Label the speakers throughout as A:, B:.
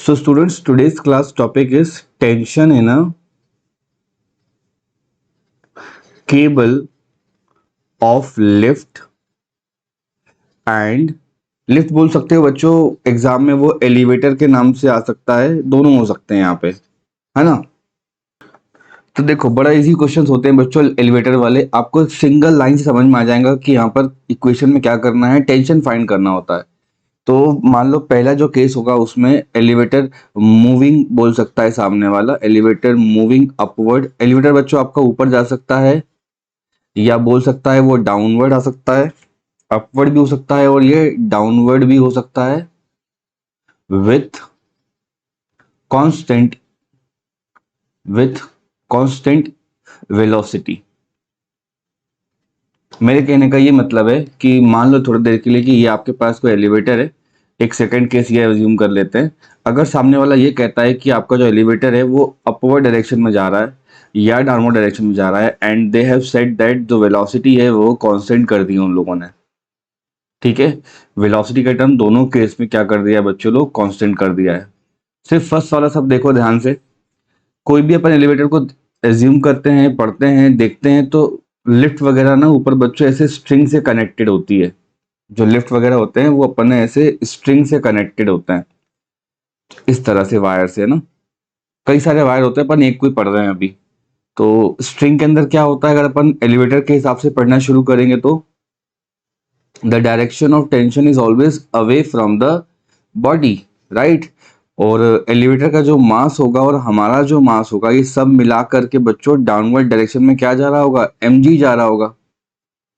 A: So students, today's class topic is tension in a cable of lift and lift बोल सकते हो बच्चों। Exam में वो एलिवेटर के नाम से आ सकता है, दोनों हो सकते हैं यहाँ पे, है ना। तो देखो बड़ा इजी क्वेश्चंस होते हैं बच्चों एलिवेटर वाले, आपको सिंगल लाइन से समझ में आ जाएगा कि यहाँ पर इक्वेशन में क्या करना है, टेंशन फाइंड करना होता है। तो मान लो पहला जो केस होगा उसमें एलिवेटर मूविंग बोल सकता है सामने वाला, एलिवेटर मूविंग अपवर्ड। एलिवेटर बच्चों आपका ऊपर जा सकता है या बोल सकता है वो डाउनवर्ड आ सकता है, अपवर्ड भी हो सकता है और ये डाउनवर्ड भी हो सकता है with constant with constant velocity. मेरे कहने का ये मतलब है कि मान लो थोड़ी देर के लिए कि ये आपके पास कोई एलिवेटर है, एक सेकंड केस ये अज्यूम कर लेते हैं। अगर सामने वाला ये कहता है कि आपका जो एलिवेटर है वो अपवर्ड डायरेक्शन में जा रहा है या डाउनवर्ड डायरेक्शन में जा रहा है and they have said that जो वेलोसिटी है वो कांस्टेंट कर दी है उन लोगों ने, ठीक है। वेलोसिटी का टर्म दोनों केस में क्या कर दिया है बच्चों लोग, कांस्टेंट कर दिया है। सिर्फ फर्स्ट वाला सब देखो ध्यान से, कोई भी अपन एलिवेटर को एज्यूम करते हैं, पढ़ते हैं, देखते हैं तो लिफ्ट वगैरह ना ऊपर बच्चों ऐसे स्ट्रिंग से कनेक्टेड होती है। जो लिफ्ट वगैरह होते हैं वो अपन ऐसे स्ट्रिंग से कनेक्टेड होते हैं, इस तरह से वायर से ना। कई सारे वायर होते हैं, अपन एक कोई पढ़ रहे हैं अभी। तो स्ट्रिंग के अंदर क्या होता है, अगर अपन एलिवेटर के हिसाब से पढ़ना शुरू करेंगे तो the direction of tension is always away from the body, right. और एलिवेटर का जो मास होगा और हमारा जो मास होगा ये सब मिला करके बच्चों डाउनवर्ड डायरेक्शन में क्या जा रहा होगा, mg जा रहा होगा।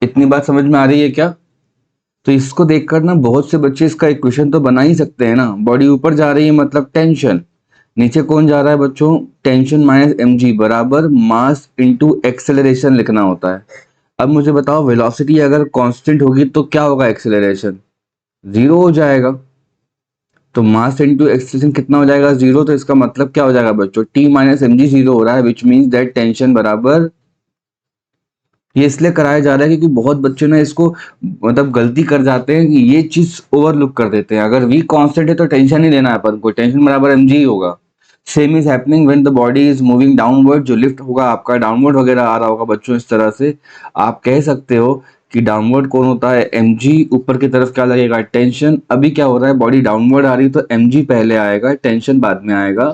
A: इतनी बात समझ में आ रही है क्या? तो इसको देखकर ना बहुत से बच्चे इसका इक्वेशन तो बना ही सकते हैं ना। बॉडी ऊपर जा रही है मतलब टेंशन, नीचे कौन जा रहा है बच्चों, टेंशन माइनस mg बराबर मास इंटू एक्सेलरेशन लिखना होता है। अब मुझे बताओ वेलोसिटी अगर कांस्टेंट होगी तो क्या होगा, एक्सेलरेशन जीरो हो जाएगा। तो मास इंटू एक्सेलरेशन कितना हो जाएगा, जीरो। तो इसका मतलब क्या हो जाएगा बच्चों, T minus M G zero हो रहा है, विच मीन्स दैट टेंशन बराबर। ये इसलिए कराया जा रहा है क्योंकि बहुत बच्चे ना इसको मतलब गलती कर जाते हैं कि ये चीज ओवरलुक कर देते हैं। अगर वी कांस्टेंट है तो टेंशन ही लेना है अपन को, टेंशन बराबर एम जी होगा। Same is happening when the body is moving downward. जो लिफ्ट होगा आपका डाउनवर्ड वगैरह आ रहा होगा बच्चों, इस तरह से आप कह सकते हो कि डाउनवर्ड कौन होता है, mg। ऊपर की तरफ क्या लगेगा, टेंशन। अभी क्या हो रहा है, बॉडी डाउनवर्ड आ रही है तो mg पहले आएगा, टेंशन बाद में आएगा।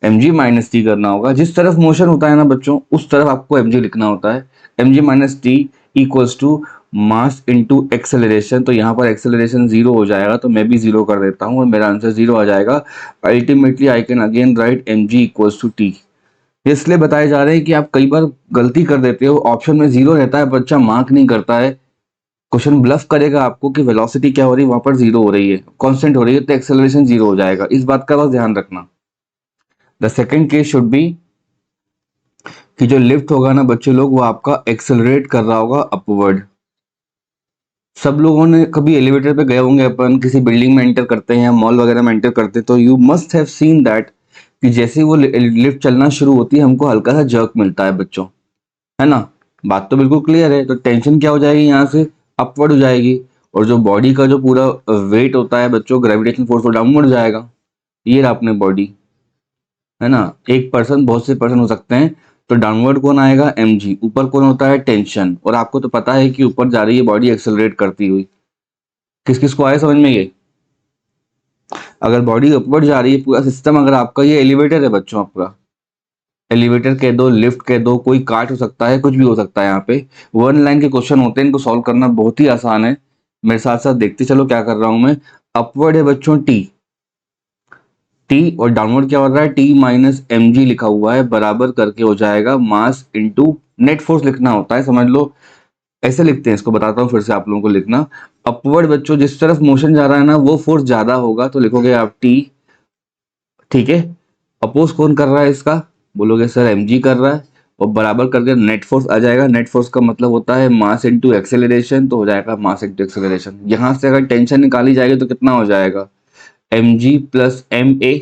A: mg माइनस टी करना होगा, जिस तरफ मोशन होता है ना बच्चों उस तरफ आपको mg लिखना होता है। mg minus T equals to mass into acceleration. तो यहाँ पर एक्सेलरेशन जीरो हो जाएगा, तो मैं भी जीरो कर देता हूँ और मेरा आंसर जीरो आ जाएगा। Ultimately I can again write mg equals to T. इसलिए बताए जा रहे हैं कि आप कई बार गलती कर देते हो, ऑप्शन में जीरो रहता है, बच्चा मार्क नहीं करता है। क्वेश्चन ब्लफ करेगा आपको कि वेलोसिटी क्या हो रही है, वहां पर जीरो हो रही है, कांस्टेंट हो रही है, तो एक्सेलरेशन जीरो हो जाएगा। इस बात का बस ध्यान रखना। The second case should be कि जो लिफ्ट होगा ना बच्चे लोग, वो आपका एक्सेलरेट कर रहा होगा अपवर्ड। सब लोगों ने कभी एलिवेटर पे गए होंगे, अपन किसी बिल्डिंग में एंटर करते हैं, मॉल वगैरह में एंटर करते हैं, तो you must have seen that कि जैसे ही वो लिफ्ट चलना शुरू होती है हमको हल्का सा जर्क मिलता है बच्चों, है ना। बात तो बिल्कुल क्लियर है। तो टेंशन क्या हो जाएगी, यहाँ से अपवर्ड हो जाएगी और जो बॉडी का जो पूरा वेट होता है बच्चों, ग्रेविटेशन फोर्स, वो डाउनवर्ड जाएगा। ये रहा अपने बॉडी, है ना। एक पर्सन, बहुत से पर्सन हो सकते हैं। तो डाउनवर्ड कौन आएगा, mg। ऊपर कौन होता है, टेंशन। और आपको तो पता है कि ऊपर जा रही है बॉडी एक्सेलरेट करती हुई। किस किस को आया समझ में ये? अगर बॉडी अपवर्ड जा रही है, पूरा सिस्टम, अगर आपका ये एलिवेटर है बच्चों, आपका एलिवेटर कह दो, लिफ्ट कह दो, कोई कार्ट हो सकता है, कुछ भी हो सकता है। यहाँ पे वन लाइन के क्वेश्चन होते हैं, इनको सॉल्व करना बहुत ही आसान है। मेरे साथ साथ देखते चलो क्या कर रहा हूं मैं। अपवर्ड है बच्चों टी और डाउनवर्ड क्या हो रहा है, टी माइनस एम जी लिखा हुआ है, बराबर करके हो जाएगा मास इंटू नेट फोर्स लिखना होता है, समझ लो। ऐसे लिखते हैं इसको, बताता हूँ फिर से आप लोगों को लिखना। अपवर्ड बच्चों जिस तरफ मोशन जा रहा है ना वो फोर्स ज्यादा होगा, तो लिखोगे आप टी, ठीक है। अपोज कौन कर रहा है इसका, बोलोगे सर mg कर रहा है, और बराबर करके नेट फोर्स आ जाएगा। नेट फोर्स का मतलब होता है मास इनटू एक्सेलरेशन, तो हो जाएगा मास इनटू एक्सेलरेशन। यहां से अगर टेंशन निकाली जाएगी तो कितना हो जाएगा, mg प्लस ma।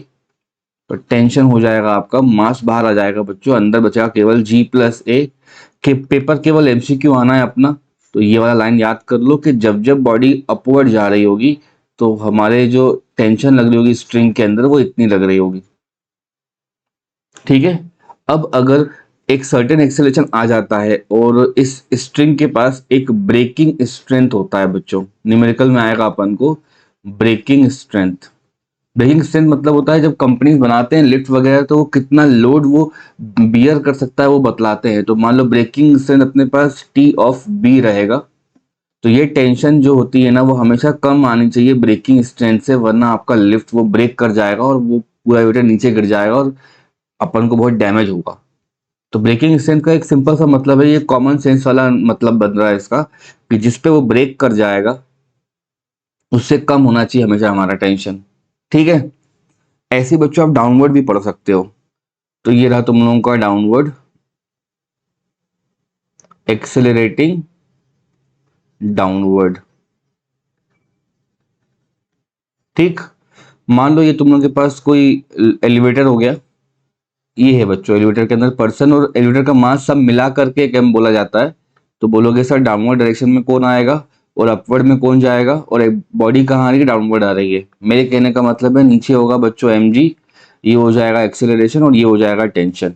A: तो टेंशन हो जाएगा आपका, मास बाहर आ जाएगा बच्चों, अंदर बचेगा केवल g प्लस a। के पेपर केवल एमसीक्यू आना है अपना। तो ये वाला लाइन याद कर लो कि जब जब बॉडी अपवर्ड जा रही होगी तो हमारे जो टेंशन लग रही होगी स्ट्रिंग के अंदर वो इतनी लग रही होगी। ठीक है। अब अगर एक सर्टेन एक्सेलरेशन आ जाता है और इस स्ट्रिंग के पास एक ब्रेकिंग स्ट्रेंथ होता है बच्चों, न्यूमेरिकल में आएगा अपन को ब्रेकिंग स्ट्रेंथ। ब्रेकिंग स्ट्रेंथ मतलब होता है जब कंपनीज बनाते हैं लिफ्ट वगैरह तो वो कितना लोड वो बियर कर सकता है वो बतलाते हैं। तो मान लो ब्रेकिंग स्ट्रेंथ अपने पास टी ऑफ बी रहेगा, तो ये टेंशन जो होती है ना वो हमेशा कम आनी चाहिए ब्रेकिंग स्ट्रेंथ से, वरना आपका लिफ्ट वो ब्रेक कर जाएगा और वो पूरा वेटर नीचे गिर जाएगा और अपन को बहुत डैमेज होगा। तो ब्रेकिंग स्ट्रेंथ का एक सिंपल सा मतलब है, ये कॉमन सेंस वाला मतलब बन रहा है इसका, कि जिस पे वो ब्रेक कर जाएगा उससे कम होना चाहिए हमेशा हमारा टेंशन। ठीक है। ऐसे बच्चों आप डाउनवर्ड भी पढ़ सकते हो। तो ये रहा तुम लोगों का डाउनवर्ड एक्सेलरेटिंग डाउनवर्ड। ठीक। मान लो ये तुम लोगों के पास कोई एलिवेटर हो गया, ये है बच्चों एलिवेटर के अंदर पर्सन और एलिवेटर का मास सब मिला करके एक एम बोला जाता है। तो बोलोगे सर डाउनवर्ड डायरेक्शन में कौन आएगा और अपवर्ड में कौन जाएगा और एक बॉडी कहाँ आ रही है डाउनवर्ड आ रही है। मेरे कहने का मतलब है नीचे होगा बच्चों एम जी, ये हो जाएगा एक्सेलरेशन और ये हो जाएगा टेंशन।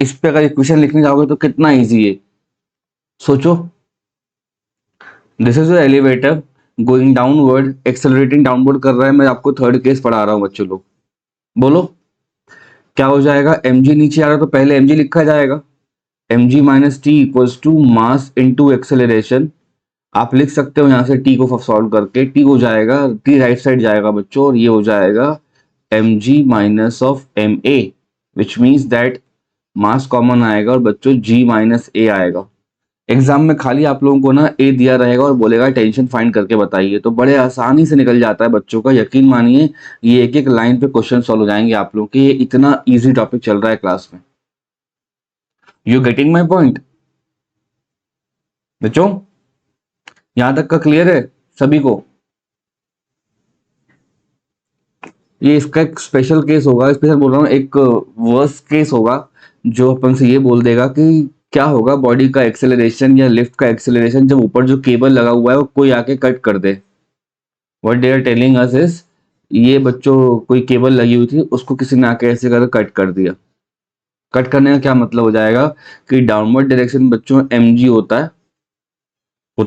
A: इस पे अगर इक्वेशन लिखने जाओगे तो कितना ईजी है, सोचो। This is elevator going downward accelerating downward कर रहा है। मैं आपको थर्ड केस पढ़ा रहा हूँ बच्चों लोग। बोलो क्या हो जाएगा, एम जी नीचे आ रहा है तो पहले एम जी लिखा जाएगा, M G minus T equals to mass into acceleration. आप लिख सकते हो यहाँ से टी को सॉल्व करके, टी हो जाएगा, टी राइट साइड जाएगा बच्चों और ये हो जाएगा M G minus of M A, which means that mass common आएगा और बच्चों जी माइनस ए आएगा। एग्जाम में खाली आप लोगों को ना ए दिया रहेगा और बोलेगा टेंशन फाइंड करके बताइए, तो बड़े आसानी से निकल जाता है बच्चों का, यकीन मानिए। ये एक एक लाइन पे क्वेश्चन सॉल्व हो जाएंगे आप लोग के, ये इतना इजी टॉपिक चल रहा है क्लास में। यू गेटिंग माई पॉइंट बच्चों? यहां तक का क्लियर है सभी को? ये इसका एक स्पेशल केस होगा, स्पेशल बोल रहा हूँ, एक वर्स केस होगा जो अपन से ये बोल देगा कि क्या होगा बॉडी का एक्सेलरेशन या लिफ्ट का एक्सेलरेशन जब ऊपर जो केबल लगा हुआ है वो कोई आके कट कर दे। What they are telling us is, ये बच्चों कोई केबल लगी हुई थी उसको किसी ने आके ऐसे कर कट कर दिया। कट करने का क्या मतलब हो जाएगा कि डाउनवर्ड डायरेक्शन बच्चों एम जी होता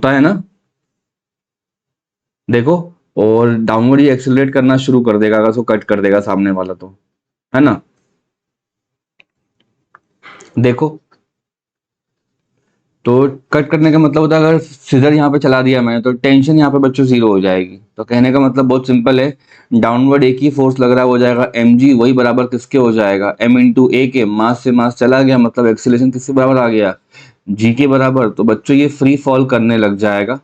A: है ना, देखो। और डाउनवर्ड ही एक्सेलरेट करना शुरू कर देगा अगर उसको कट कर देगा सामने वाला, तो है ना। देखो तो कट करने का मतलब होता है अगर सीजर यहाँ पे चला दिया मैंने तो टेंशन यहाँ पे बच्चों जीरो हो जाएगी। तो कहने का मतलब बहुत सिंपल है, डाउनवर्ड एक ही फोर्स लग रहा है, हो जाएगा एम जी, वही बराबर किसके हो जाएगा एम इंटू ए के, मास से मास चला गया मतलब एक्सीलरेशन किसके बराबर आ गया जी के बराबर। तो बच्चों ये फ्री फॉल करने लग जाएगा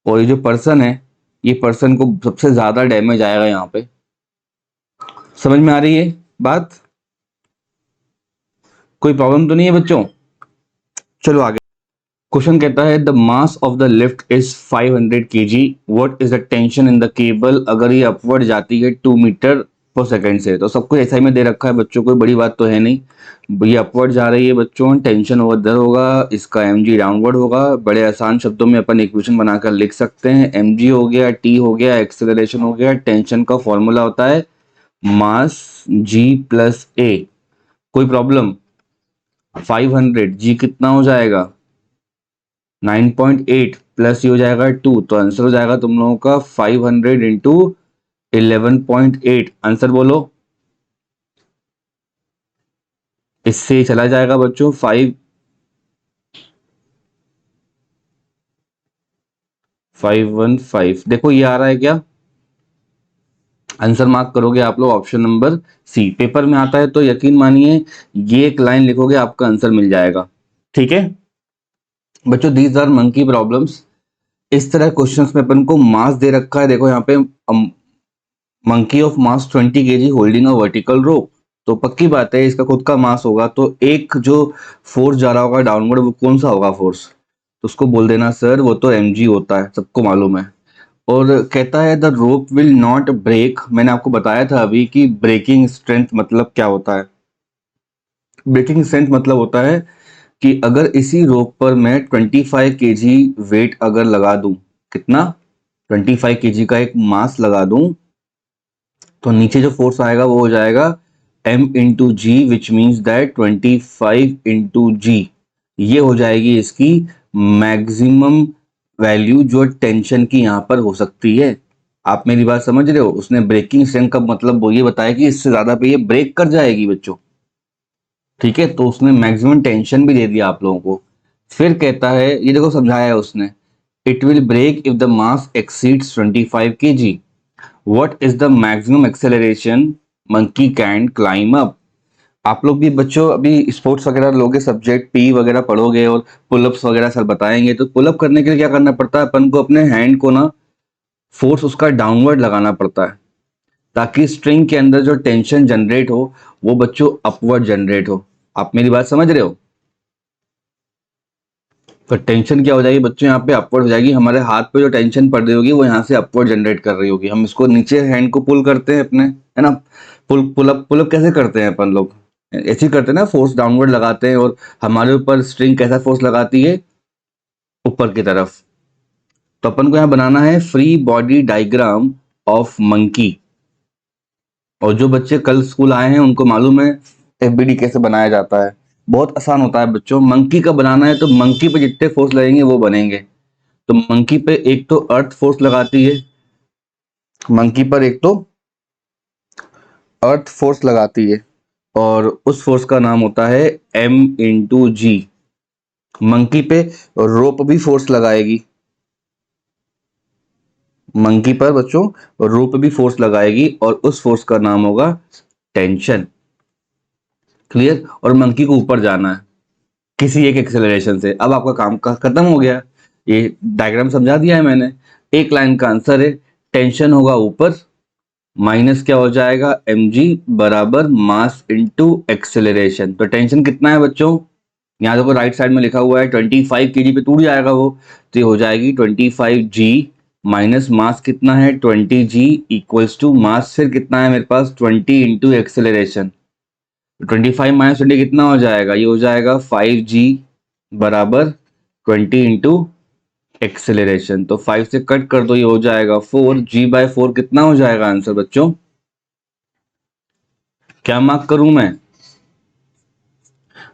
A: और ये जो पर्सन है ये पर्सन को सबसे ज्यादा डैमेज आएगा यहाँ पे। समझ में आ रही है बात? कोई प्रॉब्लम तो नहीं है बच्चों? चलो आगे। क्वेश्चन कहता है the mass of the lift is 500 kg, what is the tension in the cable अगर ये अपवर्ड जाती है 2 मीटर पर सेकंड से। तो सब कुछ ऐसा ही में दे रखा है बच्चों, कोई बड़ी बात तो है नहीं। ये अपवर्ड जा रही है बच्चों, टेंशन ओवर दर होगा, इसका एम जी डाउनवर्ड होगा। बड़े आसान शब्दों में अपन इक्वेशन बनाकर लिख सकते हैं, एम जी हो गया, टी हो गया, एक्सेलरेशन हो गया, टेंशन का फॉर्मूला होता है मास जी प्लस ए। कोई प्रॉब्लम? 500 जी कितना हो जाएगा 9.8 प्लस ये हो जाएगा 2, तो आंसर हो जाएगा तुम लोगों का 500 इंटू 11.8। आंसर बोलो। इससे चला जाएगा बच्चों 515। देखो ये आ रहा है क्या, आंसर मार्क करोगे आप लोग ऑप्शन नंबर सी। पेपर में आता है तो यकीन मानिए ये एक लाइन लिखोगे आपका आंसर मिल जाएगा। ठीक है बच्चों, दीज आर मंकी प्रॉब्लम्स। इस तरह क्वेश्चंस में अपन को मास दे रखा है, देखो यहाँ पे monkey of mass 20 kg holding a vertical rope. तो पक्की बात है इसका खुद का मास होगा, तो एक जो फोर्स जा रहा होगा डाउनवर्ड वो कौन सा होगा फोर्स, तो उसको बोल देना सर वो तो mg होता है, सबको मालूम है। और कहता है the rope will not break. मैंने आपको बताया था अभी कि ब्रेकिंग स्ट्रेंथ मतलब क्या होता है। ब्रेकिंग स्ट्रेंथ मतलब होता है कि अगर इसी रोप पर मैं 25 केजी वेट अगर लगा दूं, कितना 25 kg का एक मास लगा दूं तो नीचे जो फोर्स आएगा वो हो जाएगा m into g, which means that 25 into g, ये हो जाएगी इसकी मैक्सिमम वैल्यू जो टेंशन की यहां पर हो सकती है। आप मेरी बात समझ रहे हो? उसने ब्रेकिंग स्ट्रेंथ का मतलब वो ये बताया कि इससे ज्यादा पे ये ब्रेक कर जाएगी बच्चों। ठीक है, तो उसने मैक्सिमम टेंशन भी दे दिया आप लोगों को। फिर कहता है, ये देखो समझाया है उसने, it will break if the mass exceeds 25 kg। What is the maximum acceleration monkey can climb up. आप लोग भी बच्चों अभी स्पोर्ट्स वगैरह लोगे, सब्जेक्ट पी वगैरह पढ़ोगे और पुलअप्स वगैरह सर बताएंगे, तो पुलअप करने के लिए क्या करना पड़ता है अपन को? अपने हैंड को ना फोर्स उसका डाउनवर्ड लगाना पड़ता है, ताकि स्ट्रिंग के अंदर जो टेंशन जनरेट हो वो बच्चों अपवर्ड जनरेट हो। आप मेरी बात समझ रहे हो? तो टेंशन क्या हो जाएगी बच्चों, यहाँ पे अपवर्ड हो जाएगी। हमारे हाथ पे जो टेंशन पड़ रही होगी वो यहाँ से अपवर्ड जनरेट कर रही होगी। हम इसको नीचे हैंड को पुल करते हैं अपने, है ना? पुल अप कैसे करते हैं अपन लोग? ऐसे ही करते हैं ना, फोर्स डाउनवर्ड लगाते हैं और हमारे ऊपर स्ट्रिंग कैसा फोर्स लगाती है? ऊपर की तरफ। तो अपन को यहाँ बनाना है free body diagram of monkey. और जो बच्चे कल स्कूल आए हैं उनको मालूम है एफबीडी कैसे बनाया जाता है। बहुत आसान होता है बच्चों। मंकी का बनाना है तो मंकी पे जितने फोर्स लगेंगे वो बनेंगे। तो मंकी पे एक तो अर्थ फोर्स लगाती है, मंकी पर एक तो अर्थ फोर्स लगाती है और उस फोर्स का नाम होता है m इंटू जी। मंकी पे रोप भी फोर्स लगाएगी, मंकी पर बच्चों रोप भी फोर्स लगाएगी और उस फोर्स का नाम होगा टेंशन। क्लियर? और मंकी को ऊपर जाना है किसी एक एक्सेलरेशन से। अब आपका काम का खत्म हो गया, ये डायग्राम समझा दिया है मैंने। एक लाइन का आंसर है, टेंशन होगा ऊपर, माइनस क्या हो जाएगा mg बराबर मास इनटू एक्सेलरेशन। तो टेंशन कितना है बच्चों? यहाँ देखो राइट साइड में लिखा हुआ है 25 kg पे टूट जाएगा वो, तो ये हो जाएगी 25g माइनस मास कितना है 20g इक्वल्स टू मास फिर कितना है मेरे पास 20 इंटू एक्सेलरेशन। 25 माइनस 20 कितना हो जाएगा? ये हो जाएगा 5g बराबर 20 इंटू एक्सेलरेशन। तो 5 से कट कर दो, ये हो जाएगा 4g/4 कितना हो जाएगा आंसर बच्चों? क्या मार्क करूं मैं?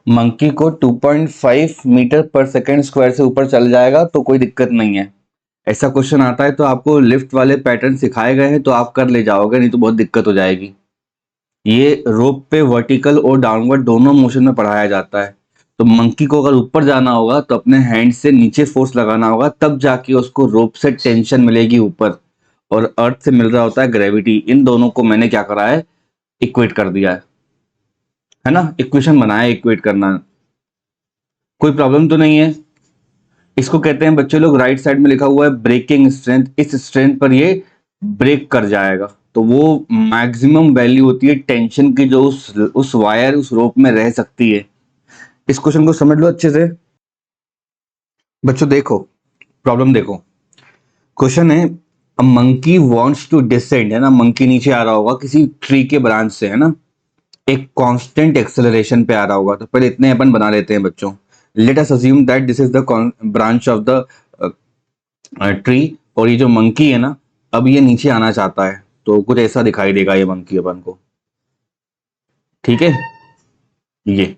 A: मंकी को 2.5 मीटर पर सेकेंड स्क्वायर से ऊपर चल जाएगा तो कोई दिक्कत नहीं है। ऐसा क्वेश्चन आता है तो आपको लिफ्ट वाले पैटर्न सिखाए गए हैं तो आप कर ले जाओगे, नहीं तो बहुत दिक्कत हो जाएगी। ये रोप पे वर्टिकल और डाउनवर्ड दोनों मोशन में पढ़ाया जाता है। तो मंकी को अगर ऊपर जाना होगा तो अपने हैंड से नीचे फोर्स लगाना होगा, तब जाके उसको रोप से टेंशन मिलेगी ऊपर, और अर्थ से मिल रहा होता है ग्रेविटी। इन दोनों को मैंने क्या करा है? इक्वेट कर दिया है ना? इक्वेशन बनाया, इक्वेट करना। कोई प्रॉब्लम तो नहीं है? इसको कहते हैं बच्चे लोग, राइट साइड में लिखा हुआ है ब्रेकिंग स्ट्रेंथ। इस स्ट्रेंथ पर ये ब्रेक कर जाएगा, तो वो मैक्सिमम वैल्यू होती है टेंशन की जो उस वायर उस रोप में रह सकती है। इस क्वेश्चन को समझ लो अच्छे से बच्चों। देखो प्रॉब्लम देखो, क्वेश्चन है a monkey wants to descend, है ना? मंकी नीचे आ रहा होगा किसी ट्री के ब्रांच से, है ना? एक कांस्टेंट एक्सेलरेशन पे आ रहा होगा। तो पहले इतने अपन बना लेते हैं बच्चों। Let us assume that this is the branch of the tree, और ये जो मंकी है ना, अब ये नीचे आना चाहता है, तो कुछ ऐसा दिखाई देगा ये मंकी अपन को। ठीक है, ये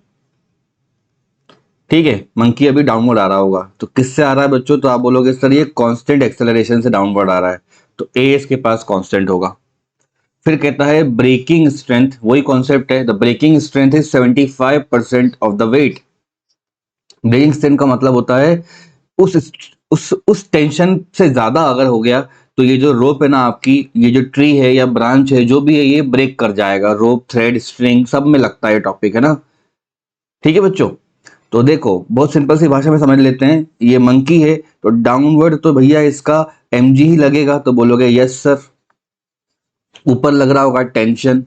A: ठीक है, मंकी अभी डाउनवर्ड आ रहा होगा। तो किससे आ रहा है बच्चों? तो आप बोलोगे सर ये कांस्टेंट एक्सेलरेशन से डाउनवर्ड आ रहा है, तो ए इसके पास कांस्टेंट होगा। फिर कहता है ब्रेकिंग स्ट्रेंथ, वही कॉन्सेप्ट है, the breaking strength is 75% of the weight. Breaking strength का मतलब होता है उस टेंशन से ज्यादा अगर हो गया तो ये जो रोप है ना आपकी, ये जो ट्री है या ब्रांच है जो भी है, ये ब्रेक कर जाएगा। रोप, थ्रेड, स्ट्रिंग सब में लगता है टॉपिक, है ना? ठीक है बच्चों, तो देखो बहुत सिंपल सी भाषा में समझ लेते हैं। ये मंकी है तो डाउनवर्ड तो भैया इसका mg ही लगेगा, तो बोलोगे यस सर। ऊपर लग रहा होगा टेंशन,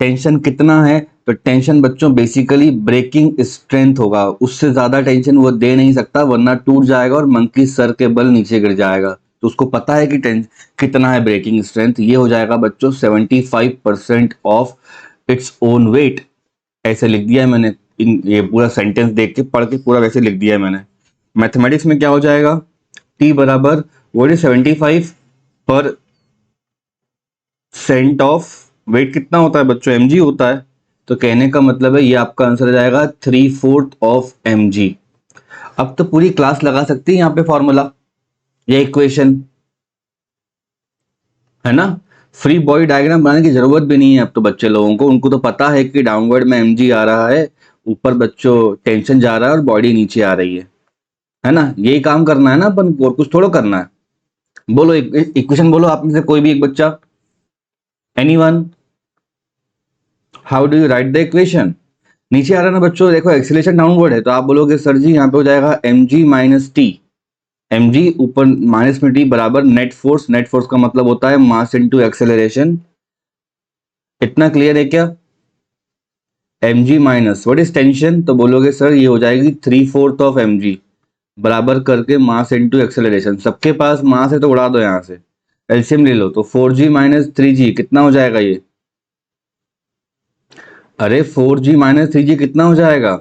A: टेंशन कितना है? तो टेंशन बच्चों बेसिकली ब्रेकिंग स्ट्रेंथ होगा, उससे ज्यादा टेंशन वो दे नहीं सकता वरना टूट जाएगा और मंकी सर के बल नीचे गिर जाएगा। तो उसको पता है कि कितना है ब्रेकिंग स्ट्रेंथ। ये हो जाएगा बच्चों 75% ऑफ इट्स ओन वेट। ऐसे लिख दिया है मैंने, ये पूरा सेंटेंस देख के पढ़ के पूरा वैसे लिख दिया है मैंने। मैथमेटिक्स में क्या हो जाएगा? टी बराबर, व्हाट इज 75? पर सेंट ऑफ वेट कितना होता है बच्चों, mg होता है। तो कहने का मतलब है ये आपका आंसर आ जाएगा 3/4 ऑफ mg। अब तो पूरी क्लास लगा सकती है यहाँ पे फॉर्मूला या इक्वेशन, है ना। फ्री बॉडी डायग्राम बनाने की जरूरत भी नहीं है अब तो बच्चे लोगों को, उनको तो पता है कि डाउनवर्ड में mg आ रहा है, ऊपर बच्चों टेंशन जा रहा है और बॉडी नीचे आ रही है ना। यही काम करना है ना अपन को, और कुछ थोड़ा करना है। बोलो इक्वेशन बोलो आप में से कोई भी एक बच्चा, anyone, how do you right the equation. नीचे आ रहा है ना बच्चों, देखो एक्सीलरेशन डाउनवर्ड है तो आप बोलोगे सर जी यहाँ पे हो जाएगा mg माइनस टी, mg ऊपर माइनस में टी बराबर नेट फोर्स, नेट फोर्स का मतलब होता है मास इनटू एक्सेलरेशन। इतना क्लियर है क्या। mg minus what is tension, तो बोलोगे सर ये हो जाएगी 3/4 ऑफ mg बराबर करके मास इनटू एक्सेलरेशन। सबके पास मास है तो उड़ा दो यहाँ से, एलसीएम ले लो, तो 4g माइनस 3g कितना हो जाएगा ये। अरे 4g माइनस 3g कितना हो जाएगा,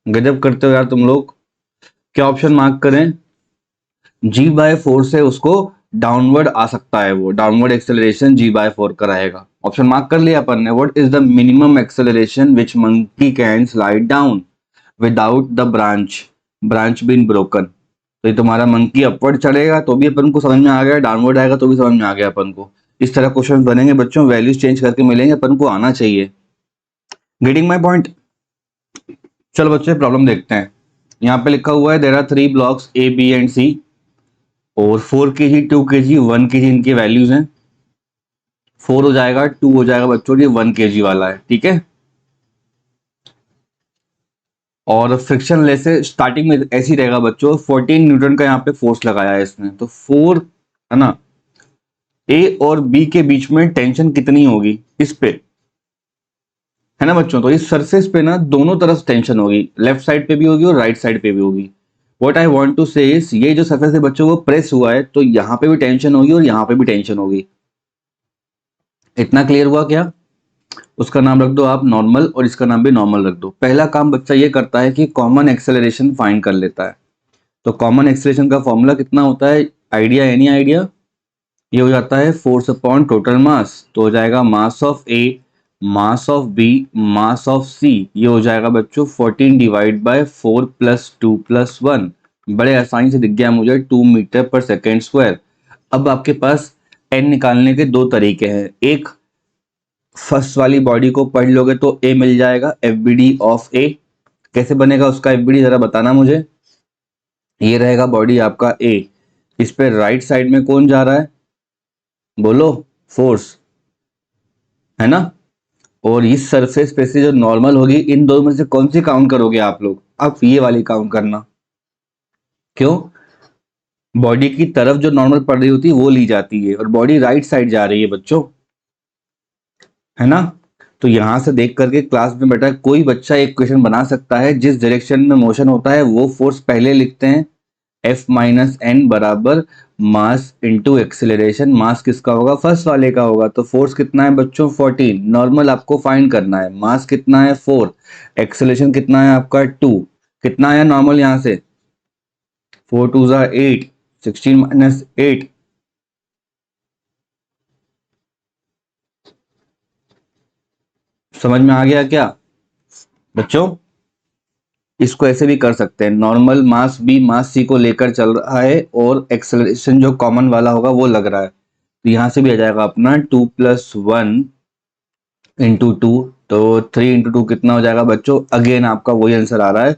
A: गजब करते हो यार तुम लोग। क्या ऑप्शन मार्क करें, g/4 से उसको डाउनवर्ड आ सकता है, वो डाउनवर्ड एक्सेलरेशन g/4 का रहेगा। ऑप्शन मार्क कर लिया अपन ने। What is the minimum acceleration which monkey can slide down without the branch been broken. तो ये तुम्हारा मंकी अपवर्ड चढ़ेगा तो भी अपन को समझ में आ गया, डाउनवर्ड आएगा तो भी समझ में आ गया अपन को। इस तरह क्वेश्चन बनेंगे बच्चों, वैल्यूज चेंज करके मिलेंगे, अपन को आना चाहिए। Getting my point. चलो बच्चे प्रॉब्लम देखते हैं। यहाँ पे लिखा हुआ है there are 3 blocks A B and C और 4 kg 2 kg 1 kg इनकी वैल्यूज हैं। 4 हो जाएगा, 2 हो जाएगा बच्चों, ये 1 kg वाला है, ठीक है। और फ्रिक्शन लेस से स्टार्टिंग में ऐसी रहेगा बच्चों, 14 न्यूटन का यहाँ पे फोर्स लगाया है इसने, तो 4 है ना। ए और बी के बीच में टेंशन कितनी होगी इस पे, है ना बच्चों। तो इस सरफेस पे ना दोनों तरफ टेंशन होगी, लेफ्ट साइड पे भी होगी और राइट साइड पे भी होगी। व्हाट आई वांट टू से इज, ये जो सरफेस है बच्चों वो प्रेस हुआ है तो यहाँ पे भी टेंशन होगी और यहाँ पे भी टेंशन होगी। इतना क्लियर हुआ क्या। उसका नाम रख दो आप नॉर्मल और इसका नाम भी नॉर्मल रख दो। पहला काम बच्चा ये करता है कि कॉमन एक्सेलरेशन फाइंड कर लेता है। तो कॉमन एक्सेलरेशन का फॉर्मूला कितना होता है, आइडिया, एनी आइडिया। ये हो जाता है फोर्स अपॉन टोटल मास, तो हो जाएगा mass of A, mass of B, mass of C. ये हो जाएगा बच्चों 14 डिवाइड बाय 4 प्लस 2 प्लस 1। बड़े आसानी से दिख गया मुझे, 2 मीटर पर सेकेंड स्क्वायर। अब आपके पास एन निकालने के दो तरीके हैं। एक, फर्स्ट वाली बॉडी को पढ़ लोगे तो ए मिल जाएगा, एफ बी डी ऑफ ए। कैसे बनेगा उसका एफ बी डी जरा बताना मुझे। ये रहेगा बॉडी आपका ए, इस पे राइट साइड में कौन जा रहा है, बोलो, फोर्स, है ना। और इस सरफेस पे से जो नॉर्मल होगी, इन दोनों में से कौन सी काउंट करोगे आप लोग, अब ये वाली काउंट करना। क्यों, बॉडी की तरफ जो नॉर्मल पड़ रही होती है वो ली जाती है और बॉडी राइट साइड जा रही है बच्चों, है ना। तो यहां से देख करके क्लास में बैठा कोई बच्चा एक क्वेश्चन बना सकता है, जिस डायरेक्शन में मोशन होता है वो फोर्स पहले लिखते हैं, F माइनस एन बराबर मास इंटू एक्सिलरेशन। मास किसका होगा, फर्स्ट वाले का होगा। तो फोर्स कितना है बच्चों 14, नॉर्मल आपको फाइंड करना है। मास कितना है 4, एक्सिलरेशन कितना है आपका 2, कितना आया नॉर्मल यहाँ से 4 2 ज़ा 8, 16 माइनस 8। समझ में आ गया क्या बच्चों। इसको ऐसे भी कर सकते हैं, नॉर्मल मास बी मास सी को लेकर चल रहा है और एक्सेलरेशन जो कॉमन वाला होगा वो लग रहा है। तो यहां से भी आ जाएगा अपना 2 + 1 इंटू 2, तो 3 इंटू 2 कितना हो जाएगा बच्चों, अगेन आपका वही आंसर आ रहा है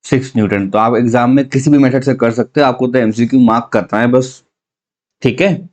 A: 6 न्यूटन। तो आप एग्जाम में किसी भी मेथड से कर सकते हो, आपको तो एमसीक्यू मार्क करना है बस, ठीक है।